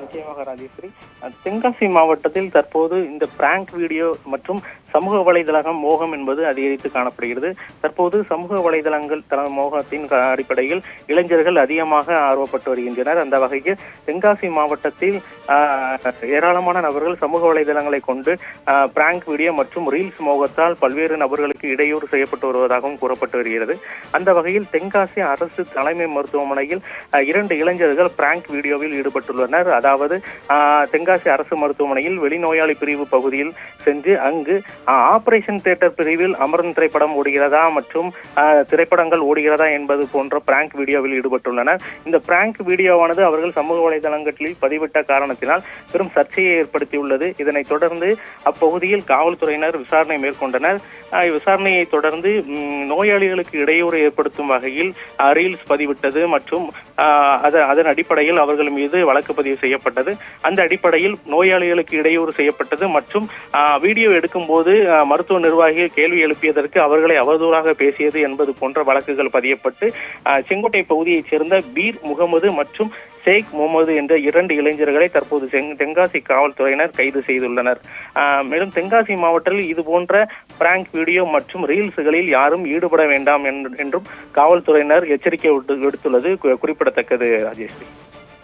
நிச்சயமாக ராஜேஸ்வரி. தென்காசி மாவட்டத்தில் தற்போது இந்த பிராங்க் வீடியோ மற்றும் சமூக வலைதளம் மோகம் என்பது அதிகரித்து காணப்படுகிறது. தற்போது சமூக வலைதளங்கள் மோகத்தின் அடிப்படையில் இளைஞர்கள் அதிகமாக ஆர்வப்பட்டு வருகின்றனர். அந்த வகையில் தென்காசி மாவட்டத்தில் ஏராளமான நபர்கள் சமூக வலைதளங்களை கொண்டு பிராங்க் வீடியோ மற்றும் ரீல்ஸ் மோகத்தால் பல்வேறு நபர்களுக்கு இடையூறு செய்யப்பட்டு வருவதாகவும் கூறப்பட்டு வருகிறது. அந்த வகையில் தென்காசி அரசு தலைமை மருத்துவமனையில் 2 இளைஞர்கள் பிராங்க் வீடியோவில் ஈடுபட்டுள்ளனர். அதாவது தென்காசி அரசு மருத்துவமனையில் வெளிநோயாளி பிரிவு பகுதியில் சென்று அங்கு ஆபரேஷன் தியேட்டர் பிரிவில் அமர்ந்த திரைப்படம் ஓடுகிறதா மற்றும் திரைப்படங்கள் ஓடுகிறதா என்பது போன்ற பிராங்க் வீடியோவில் ஈடுபட்டுள்ளனர். இந்த பிராங்க் வீடியோவானது அவர்கள் சமூக வலைதளங்களில் பதிவிட்ட காரணத்தினால் பெரும் சர்ச்சையை ஏற்படுத்தியுள்ளது. இதனைத் தொடர்ந்து அப்பகுதியில் காவல்துறையினர் விசாரணை மேற்கொண்டனர். விசாரணையை தொடர்ந்து நோயாளிகளுக்கு இடையூறு ஏற்படுத்தும் வகையில் ரீல்ஸ் பதிவிட்டது மற்றும் அதன் அடிப்படையில் அவர்கள் மீது வழக்கு பதிவு செய்யப்பட்டது. அந்த அடிப்படையில் நோயாளிகளுக்கு இடையூறு செய்யப்பட்டது மற்றும் வீடியோ எடுக்கும் போது மருத்துவ நிர்வாகிகள் கேள்வி எழுப்பியதற்கு அவர்களை அவதூறாக பேசியது என்பது போன்ற வழக்குகள் பதியப்பட்டு செங்கோட்டை பகுதியைச் சேர்ந்த பீர் முகமது மற்றும் ஷேக் முகமது என்ற 2 இளைஞர்களை தற்போது தென்காசி காவல்துறையினர் கைது செய்துள்ளனர். மேலும் தென்காசி மாவட்டத்தில் இது போன்ற பிராங்க் வீடியோ மற்றும் ரீல்ஸ்களில் யாரும் ஈடுபட வேண்டாம் என்றும் காவல்துறையினர் எச்சரிக்கை விடுத்துள்ளது குறிப்பிடத்தக்கது. ராஜேஸ்வரி.